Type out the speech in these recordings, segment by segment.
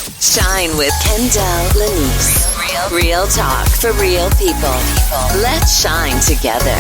Shine with Kendéll, Lenice. Real talk for real people. Let's shine together.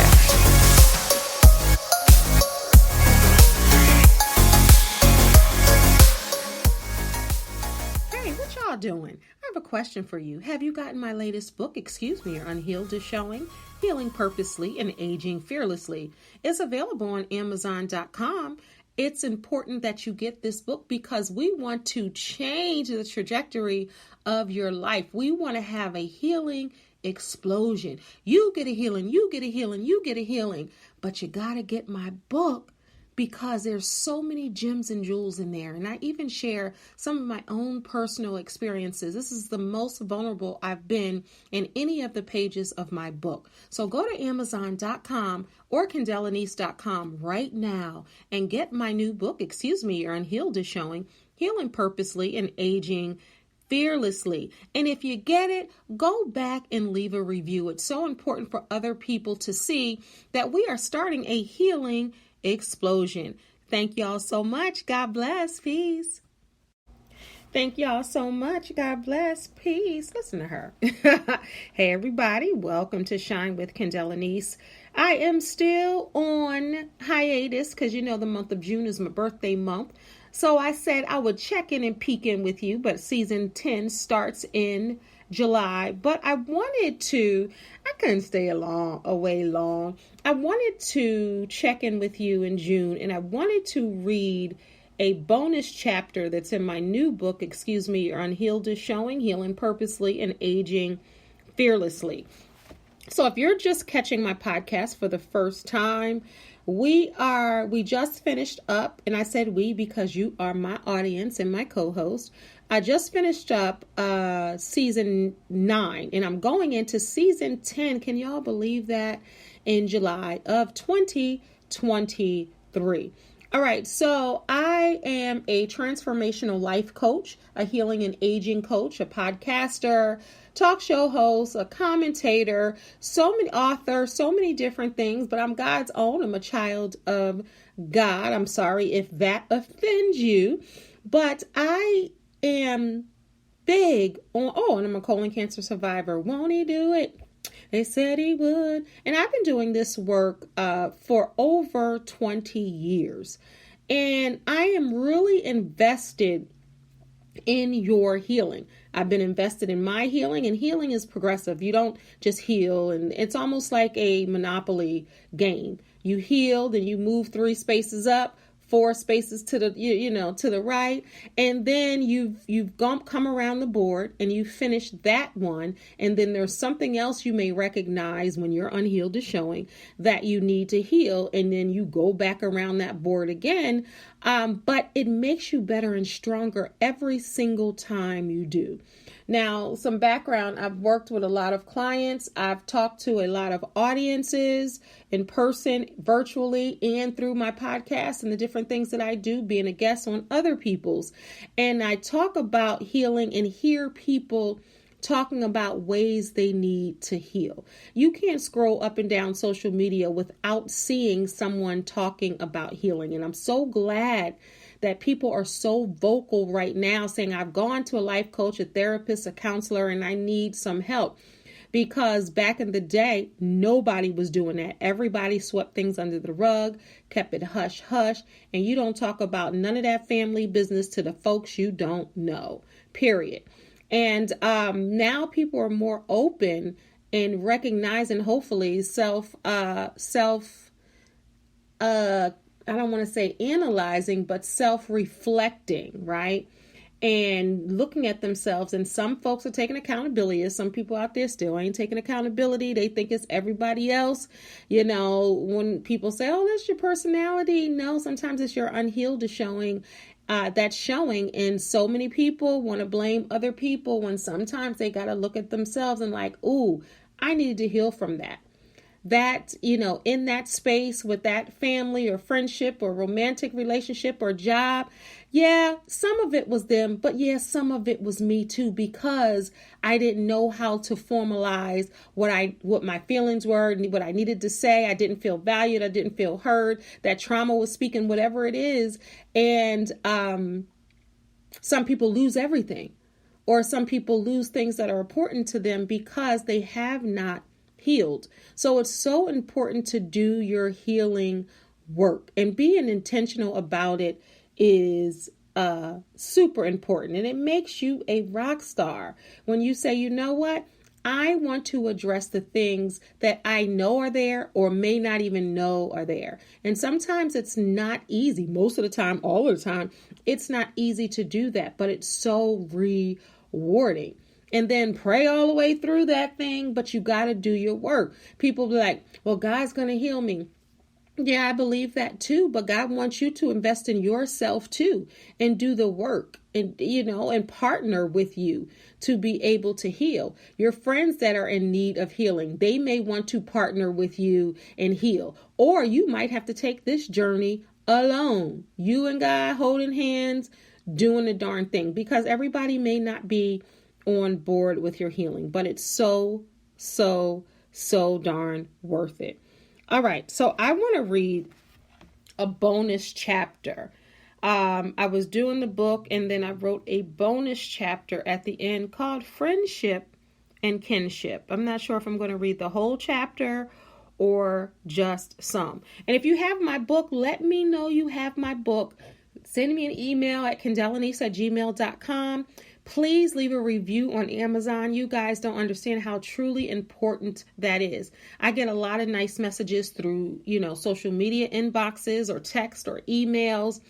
Hey, what y'all doing? I have a question for you. Have you gotten my latest book, your Unhealed is showing, Healing Purposely and Aging Fearlessly? It's available on Amazon.com. It's important that you get this book because we want to change the trajectory of your life. We want to have a healing explosion. You get a healing, you get a healing, you get a healing. But you got to get my book because there's so many gems and jewels in there. And I even share some of my own personal experiences. This is the most vulnerable I've been in any of the pages of my book. So go to Amazon.com or KendellLenice.com right now and get my new book, your Unhealed is showing, Healing Purposely and Aging Fearlessly. And if you get it, go back and leave a review. It's so important for other people to see that we are starting a healing explosion. Thank y'all so much. God bless. Peace. Thank y'all so much. God bless. Peace. Listen to her. Hey, everybody. Welcome to Shine with Kendéll Lenice. I am still on hiatus because the month of June is my birthday month. So I said I would check in and peek in with you, but season 10 starts in July. But I couldn't stay away long. I wanted to check in with you in June, and I wanted to read a bonus chapter that's in my new book, your Unhealed is showing, Healing Purposely and Aging Fearlessly. So if you're just catching my podcast for the first time, we just finished up, and I said we because you are my audience and my co-host. I just finished up season 9, and I'm going into season 10. Can y'all believe that? In July of 2023. All right, so I am a transformational life coach, a healing and aging coach, a podcaster, talk show host, a commentator, so many authors, so many different things, but I'm God's own. I'm a child of God. I'm sorry if that offends you, but I am big on, and I'm a colon cancer survivor. Won't he do it? They said he would. And I've been doing this work for over 20 years. And I am really invested in your healing. I've been invested in my healing, and healing is progressive. You don't just heal, and it's almost like a Monopoly game. You heal, then you move 3 spaces up, 4 spaces to the to the right, and then you've come around the board and you finished that one, and then there's something else you may recognize when your Unhealed is showing that you need to heal, and then you go back around that board again. But it makes you better and stronger every single time you do. Now, some background, I've worked with a lot of clients. I've talked to a lot of audiences in person, virtually, and through my podcast and the different things that I do, being a guest on other people's. And I talk about healing and hear people talking about ways they need to heal. You can't scroll up and down social media without seeing someone talking about healing. And I'm so glad that people are so vocal right now saying, I've gone to a life coach, a therapist, a counselor, and I need some help. Because back in the day, nobody was doing that. Everybody swept things under the rug, kept it hush hush, and you don't talk about none of that family business to the folks you don't know, period. And now people are more open and recognizing, hopefully, I don't want to say analyzing, but self-reflecting, right? And looking at themselves. And some folks are taking accountability. There's some people out there still ain't taking accountability. They think it's everybody else. When people say, oh, that's your personality. No, sometimes it's your Unhealed is showing. That's showing. And so many people want to blame other people when sometimes they got to look at themselves and like, ooh, I needed to heal from that. That, in that space with that family or friendship or romantic relationship or job. Yeah, some of it was them, but yeah, some of it was me too, because I didn't know how to formalize what my feelings were, what I needed to say. I didn't feel valued. I didn't feel heard. That trauma was speaking, whatever it is. And some people lose everything. Or some people lose things that are important to them because they have not healed. So it's so important to do your healing work, and being intentional about it is super important. And it makes you a rock star when you say, you know what? I want to address the things that I know are there or may not even know are there. And sometimes it's not easy. Most of the time, all of the time, it's not easy to do that, but it's so rewarding. And then pray all the way through that thing, but you got to do your work. People be like, well, God's going to heal me. Yeah, I believe that too, but God wants you to invest in yourself too and do the work and, and partner with you to be able to heal. Your friends that are in need of healing, they may want to partner with you and heal, or you might have to take this journey alone. You and God holding hands, doing the darn thing, because everybody may not be on board with your healing, but it's so darn worth it. All right, so I want to read a bonus chapter. I was doing the book and then I wrote a bonus chapter at the end called Friendship and Kinship. I'm not sure if I'm going to read the whole chapter or just some. And if you have my book, let me know you have my book. Send me an email at kendellenice@gmail.com. Please leave a review on Amazon. You guys don't understand how truly important that is. I get a lot of nice messages through, social media inboxes or text or emails,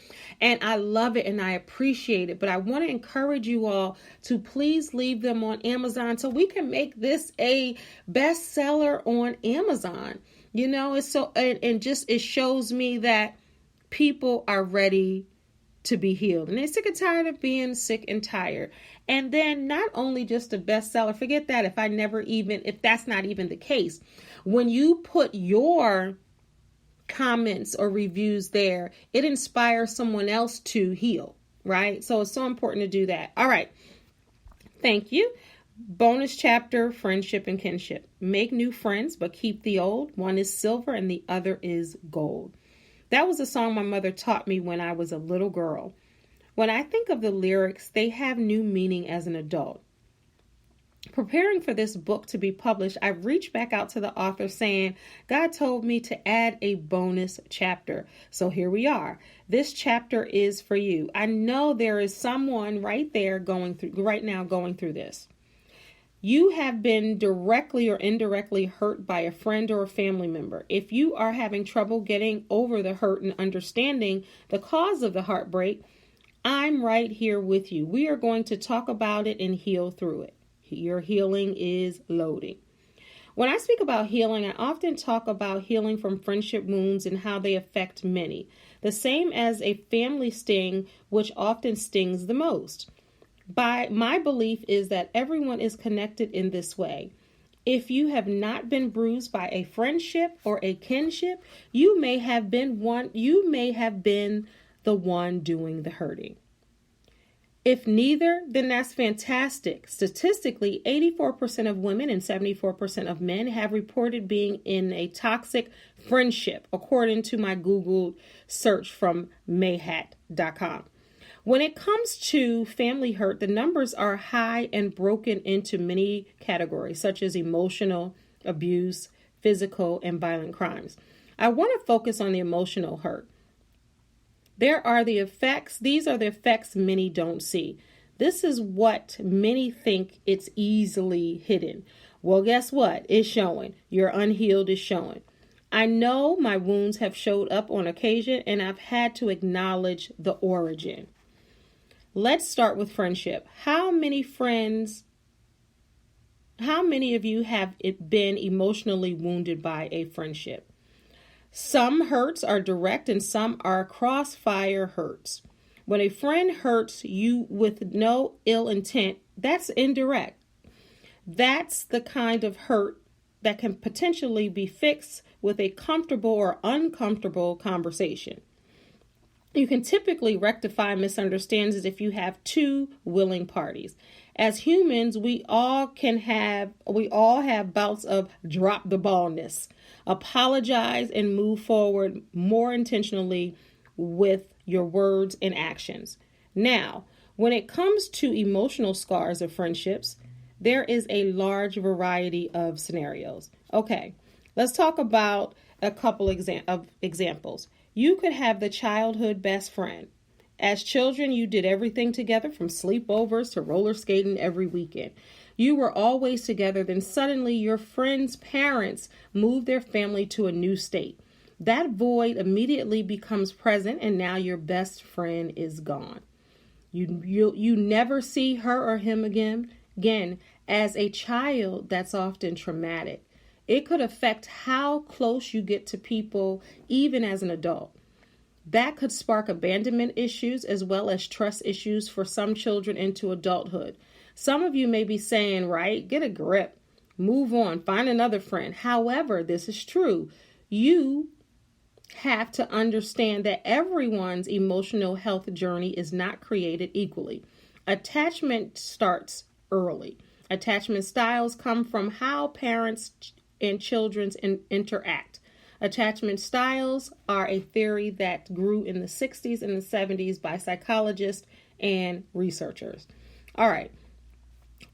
and I love it and I appreciate it. But I want to encourage you all to please leave them on Amazon so we can make this a bestseller on Amazon. It's so, and just, it shows me that people are ready to be healed. And they're sick and tired of being sick and tired. And then not only just a bestseller, forget that if that's not even the case. When you put your comments or reviews there, it inspires someone else to heal, right? So it's so important to do that. All right. Thank you. Bonus chapter, Friendship and Kinship. Make new friends, but keep the old. One is silver and the other is gold. That was a song my mother taught me when I was a little girl. When I think of the lyrics, they have new meaning as an adult. Preparing for this book to be published, I reached back out to the author saying, God told me to add a bonus chapter. So here we are. This chapter is for you. I know there is someone right now going through this. You have been directly or indirectly hurt by a friend or a family member. If you are having trouble getting over the hurt and understanding the cause of the heartbreak, I'm right here with you. We are going to talk about it and heal through it. Your healing is loading. When I speak about healing, I often talk about healing from friendship wounds and how they affect many. The same as a family sting, which often stings the most. My belief is that everyone is connected in this way. If you have not been bruised by a friendship or a kinship, you may have been the one doing the hurting. If neither, then that's fantastic. Statistically, 84% of women and 74% of men have reported being in a toxic friendship, according to my Google search from mayhat.com. When it comes to family hurt, the numbers are high and broken into many categories, such as emotional, abuse, physical, and violent crimes. I want to focus on the emotional hurt. These are the effects many don't see. This is what many think it's easily hidden. Well, guess what? It's showing. Your unhealed is showing. I know my wounds have showed up on occasion, and I've had to acknowledge the origin. Let's start with friendship. How many of you have been emotionally wounded by a friendship? Some hurts are direct and some are crossfire hurts. When a friend hurts you with no ill intent, that's indirect. That's the kind of hurt that can potentially be fixed with a comfortable or uncomfortable conversation. You can typically rectify misunderstandings if you have two willing parties. As humans, we all have bouts of drop the ballness. Apologize and move forward more intentionally with your words and actions. Now, When it comes to emotional scars of friendships, there is a large variety of scenarios. Okay, let's talk about a couple of examples. You could have the childhood best friend. As children, you did everything together from sleepovers to roller skating every weekend. You were always together, then suddenly your friend's parents moved their family to a new state. That void immediately becomes present, and now your best friend is gone. You never see her or him again. As a child, that's often traumatic. It could affect how close you get to people, even as an adult. That could spark abandonment issues as well as trust issues for some children into adulthood. Some of you may be saying, right, get a grip, move on, find another friend. However, this is true. You have to understand that everyone's emotional health journey is not created equally. Attachment starts early. Attachment styles come from how parents and children interact. Attachment styles are a theory that grew in the 60s and the 70s by psychologists and researchers. All right.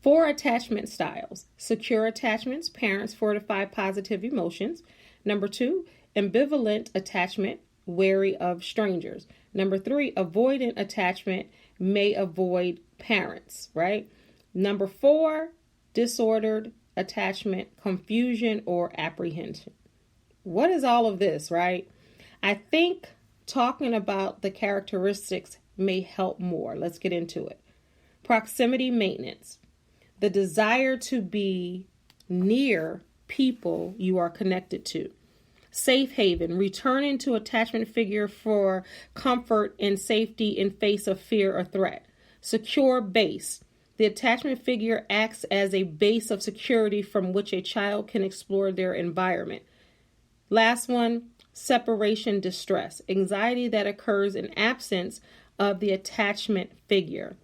4 attachment styles. Secure attachments. Parents fortify positive emotions. Number 2, ambivalent attachment, wary of strangers. Number 3, avoidant attachment, may avoid parents, right? Number 4, disordered attachment, confusion or apprehension. What is all of this, right? I think talking about the characteristics may help more. Let's get into it. Proximity maintenance, the desire to be near people you are connected to. Safe haven, returning to attachment figure for comfort and safety in face of fear or threat. Secure base, the attachment figure acts as a base of security from which a child can explore their environment. Last one, separation distress, anxiety that occurs in absence of the attachment figure.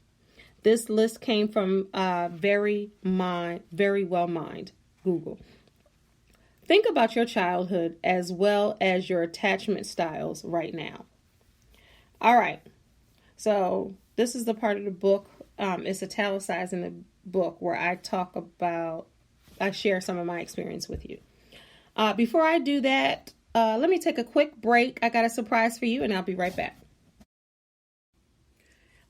This list came from Very Well Mind, Google. Think about your childhood as well as your attachment styles right now. All right. So this is the part of the book. It's italicized in the book where I share some of my experience with you. Before I do that, let me take a quick break. I got a surprise for you and I'll be right back.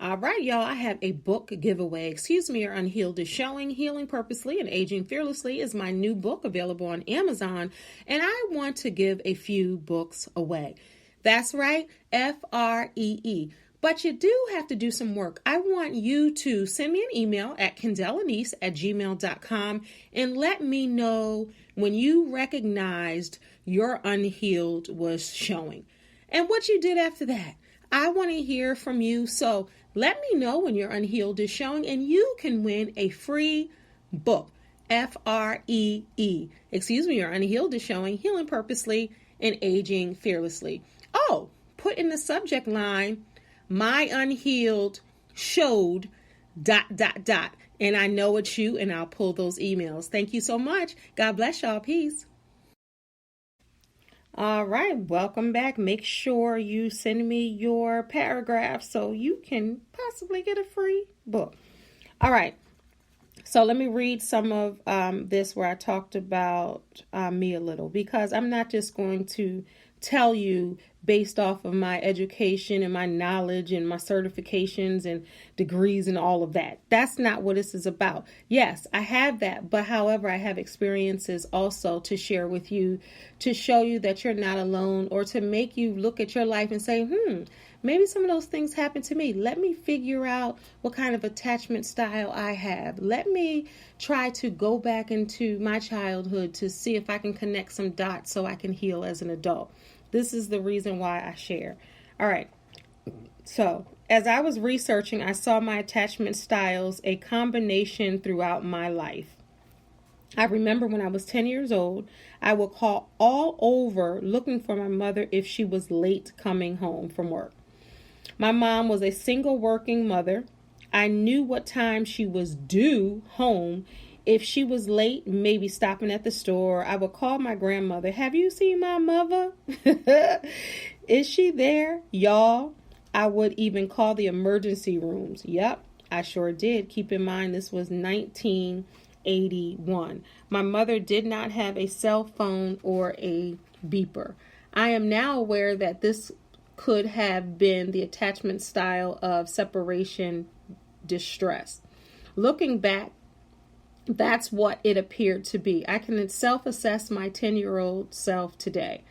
All right, y'all, I have a book giveaway. Or Unhealed is showing. Healing Purposely and Aging Fearlessly is my new book available on Amazon, and I want to give a few books away. That's right, Free. But you do have to do some work. I want you to send me an email at kendellenice@gmail.com and let me know when you recognized your Unhealed was showing and what you did after that. I want to hear from you. So let me know when your Unhealed is showing and you can win a free book. Free. Your Unhealed is showing. Healing Purposely and Aging Fearlessly. Oh, put in the subject line, my Unhealed showed ... And I know it's you and I'll pull those emails. Thank you so much. God bless y'all. Peace. All right, welcome back. Make sure you send me your paragraph so you can possibly get a free book. All right, so let me read some of this where I talked about me a little, because I'm not just going to tell you based off of my education and my knowledge and my certifications and degrees and all of that. That's not what this is about. Yes, I have that, but however, I have experiences also to share with you to show you that you're not alone, or to make you look at your life and say, maybe some of those things happened to me. Let me figure out what kind of attachment style I have. Let me try to go back into my childhood to see if I can connect some dots so I can heal as an adult. This is the reason why I share. All right. So as I was researching, I saw my attachment styles a combination throughout my life. I remember when I was 10 years old, I would call all over looking for my mother if she was late coming home from work. My mom was a single working mother. I knew what time she was due home. If she was late, maybe stopping at the store, I would call my grandmother. Have you seen my mother? Is she there? Y'all, I would even call the emergency rooms. Yep, I sure did. Keep in mind, this was 1981. My mother did not have a cell phone or a beeper. I am now aware that this could have been the attachment style of separation distress. Looking back, that's what it appeared to be. I can self-assess my 10-year-old self today.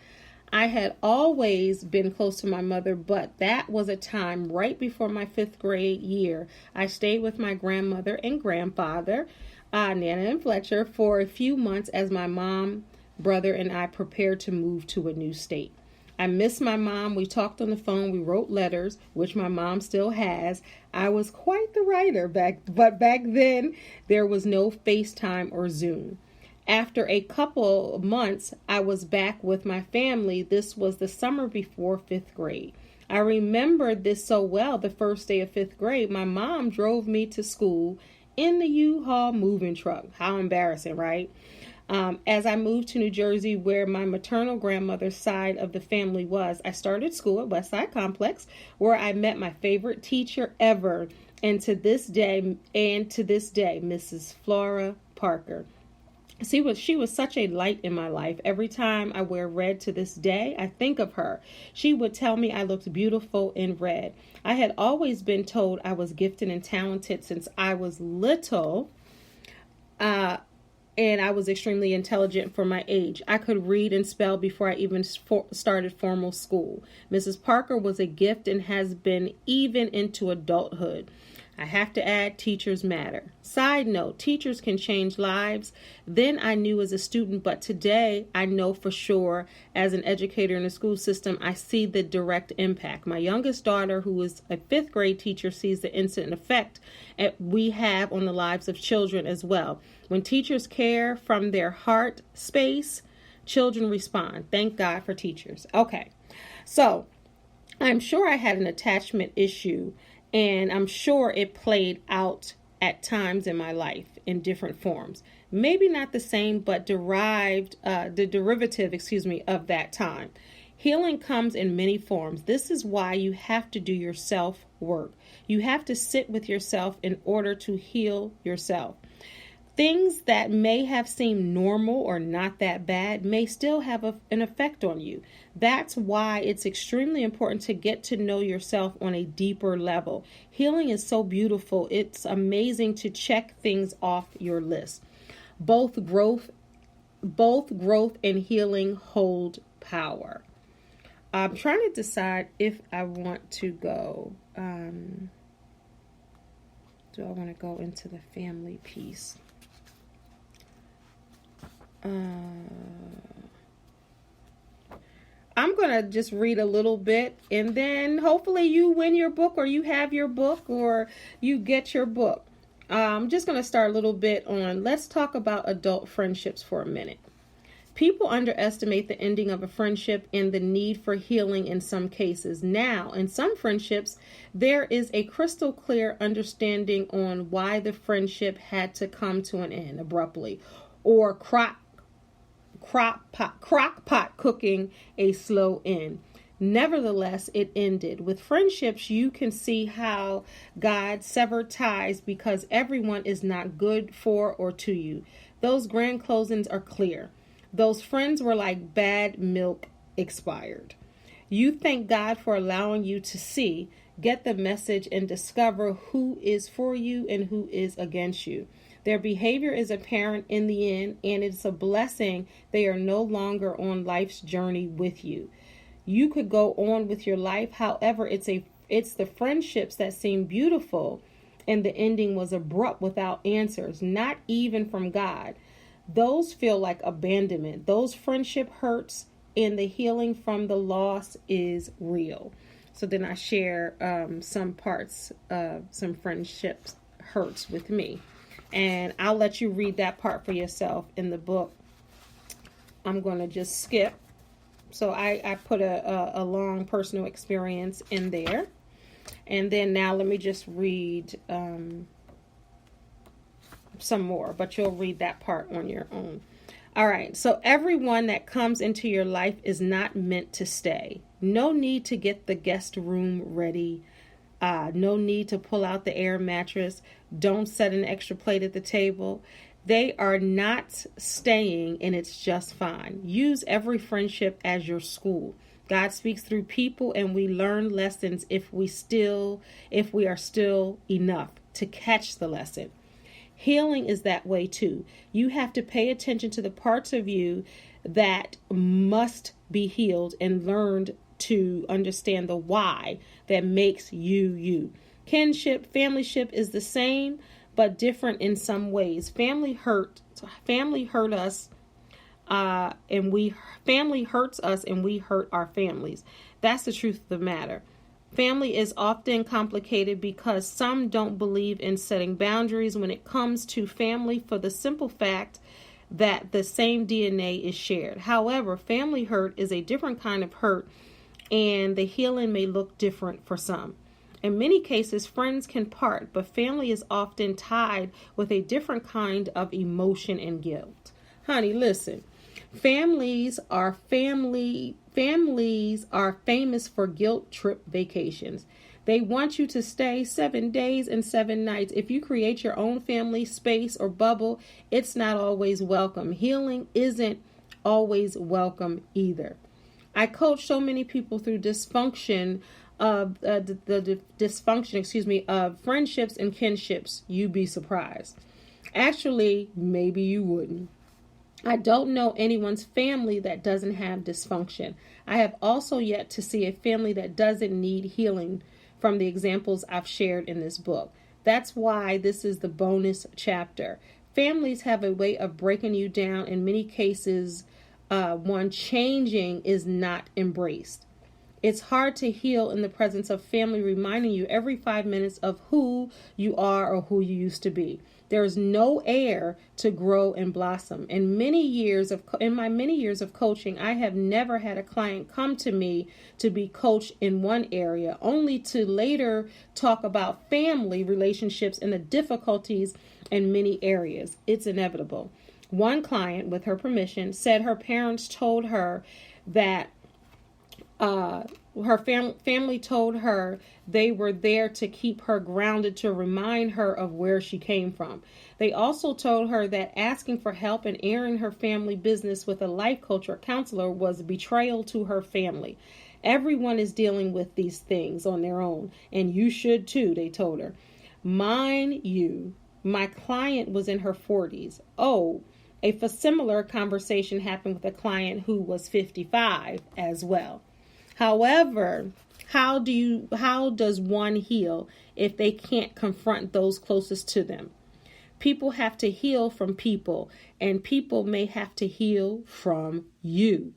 I had always been close to my mother, but that was a time right before my 5th grade year. I stayed with my grandmother and grandfather, Nana and Fletcher, for a few months as my mom, brother, and I prepared to move to a new state. I missed my mom. We talked on the phone. We wrote letters, which my mom still has. I was quite the writer but back then there was no FaceTime or Zoom. After a couple of months, I was back with my family. This was the summer before 5th grade. I remember this so well. The first day of 5th grade, my mom drove me to school in the U-Haul moving truck. How embarrassing, right? As I moved to New Jersey, where my maternal grandmother's side of the family was, I started school at Westside Complex, where I met my favorite teacher ever, and to this day, Mrs. Flora Parker. She was such a light in my life. Every time I wear red to this day, I think of her. She would tell me I looked beautiful in red. I had always been told I was gifted and talented since I was little. And I was extremely intelligent for my age. I could read and spell before I even started formal school. Mrs. Parker was a gift and has been even into adulthood. I have to add, teachers matter. Side note, teachers can change lives. Then I knew as a student, but today I know for sure as an educator in the school system, I see the direct impact. My youngest daughter, who is a 5th grade teacher, sees the instant effect we have on the lives of children as well. When teachers care from their heart space, children respond. Thank God for teachers. Okay, so I'm sure I had an attachment issue, and I'm sure it played out at times in my life in different forms. Maybe not the same, but the derivative of that time. Healing comes in many forms. This is why you have to do your self-work. You have to sit with yourself in order to heal yourself. Things that may have seemed normal or not that bad may still have an effect on you. That's why it's extremely important to get to know yourself on a deeper level. Healing is so beautiful. It's amazing to check things off your list. Both growth and healing hold power. I'm trying to decide if I want to go. Do I want to go into the family piece? I'm going to just read a little bit, and then hopefully you win your book, or you have your book, or you get your book. I'm just going to start a little bit on, let's talk about adult friendships for a minute. People underestimate the ending of a friendship and the need for healing in some cases. Now, in some friendships, there is a crystal clear understanding on why the friendship had to come to an end abruptly, or crock pot cooking a slow end. Nevertheless, it ended. With friendships, you can see how God severed ties because everyone is not good for or to you. Those grand closings are clear. Those friends were like bad milk expired. You thank God for allowing you to see, get the message, and discover who is for you and who is against you. Their behavior is apparent in the end, and it's a blessing they are no longer on life's journey with you. You could go on with your life. However, it's the friendships that seem beautiful, and the ending was abrupt without answers, not even from God. Those feel like abandonment. Those friendship hurts, and the healing from the loss is real. So then I share some parts of some friendships hurts with me. And I'll let you read that part for yourself in the book. I'm going to just skip. So I put a long personal experience in there. And then now let me just read some more, but you'll read that part on your own. All right. So everyone that comes into your life is not meant to stay. No need to get the guest room ready. No need to pull out the air mattress. Don't set an extra plate at the table. They are not staying, and it's just fine. Use every friendship as your school. God speaks through people, and we learn lessons if we are still enough to catch the lesson. Healing is that way too. You have to pay attention to the parts of you that must be healed and learned to understand the why that makes you you. Kinship, familyship is the same but different in some ways. Family hurt us, family hurts us, and we hurt our families. That's the truth of the matter. Family is often complicated because some don't believe in setting boundaries when it comes to family for the simple fact that the same DNA is shared. However, family hurt is a different kind of hurt, and the healing may look different for some. In many cases, friends can part, but family is often tied with a different kind of emotion and guilt. Honey, listen. Families are famous for guilt trip vacations. They want you to stay 7 days and 7 nights. If you create your own family space or bubble, it's not always welcome. Healing isn't always welcome either. I coach so many people through dysfunction of of friendships and kinships. You'd be surprised. Actually, maybe you wouldn't. I don't know anyone's family that doesn't have dysfunction. I have also yet to see a family that doesn't need healing from the examples I've shared in this book. That's why this is the bonus chapter. Families have a way of breaking you down. In many cases, one changing is not embraced. It's hard to heal in the presence of family reminding you every 5 minutes of who you are or who you used to be. There is no air to grow and blossom. In my many years of coaching, I have never had a client come to me to be coached in one area, only to later talk about family relationships and the difficulties in many areas. It's inevitable. One client, with her permission, said her parents told her that her family told her they were there to keep her grounded, to remind her of where she came from. They also told her that asking for help and airing her family business with a life coach or counselor was betrayal to her family. Everyone is dealing with these things on their own, and you should too, they told her. Mind you, my client was in her 40s. A similar conversation happened with a client who was 55 as well. However, how does one heal if they can't confront those closest to them? People have to heal from people, and people may have to heal from you.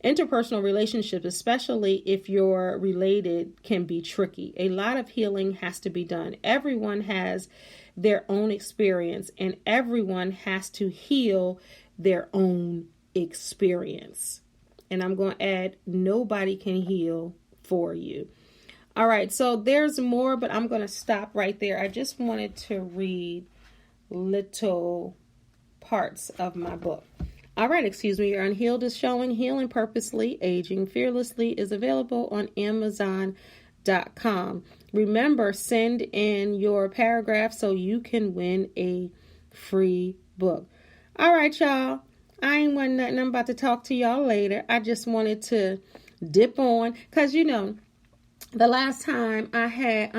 Interpersonal relationships, especially if you're related, can be tricky. A lot of healing has to be done. Everyone has their own experience, and everyone has to heal their own experience. And I'm going to add, nobody can heal for you. All right, so there's more, but I'm going to stop right there. I just wanted to read little parts of my book. All right, Your Unhealed is showing Healing Purposely, Aging Fearlessly is available on Amazon.com. Remember, send in your paragraph so you can win a free book. All right, y'all. I ain't want nothing. I'm about to talk to y'all later. I just wanted to dip on because, the last time I had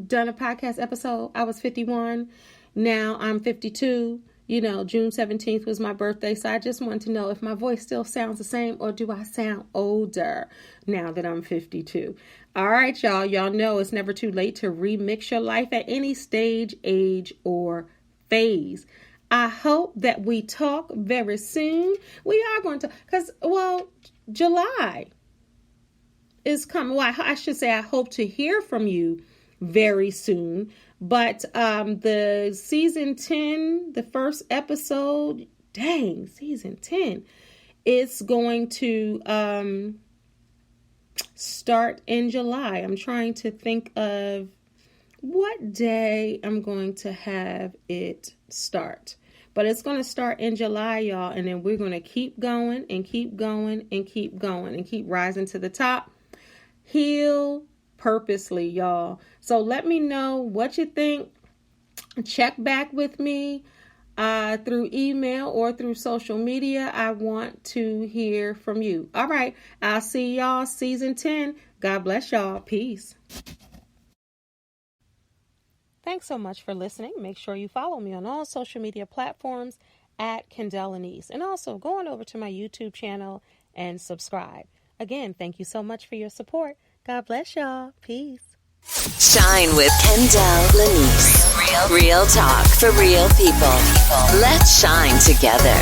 done a podcast episode, I was 51. Now I'm 52. June 17th was my birthday. So I just wanted to know if my voice still sounds the same or do I sound older now that I'm 52? All right, y'all. Y'all know it's never too late to remix your life at any stage, age, or phase. I hope that we talk very soon. We are going to, because, July is coming. Well, I should say I hope to hear from you very soon. But the season 10, the first episode, season 10, is going to start in July. I'm trying to think of what day I'm going to have it start. But it's going to start in July, y'all. And then we're going to keep going and keep going and keep going and keep rising to the top. Heal purposely, y'all. So let me know what you think. Check back with me through email or through social media. I want to hear from you. All right. I'll see y'all season 10. God bless y'all. Peace. Thanks so much for listening. Make sure you follow me on all social media platforms at Kendéll Lenice. And also go on over to my YouTube channel and subscribe. Again, thank you so much for your support. God bless y'all. Peace. Shine with Kendéll Lenice. Real talk for real people. Let's shine together.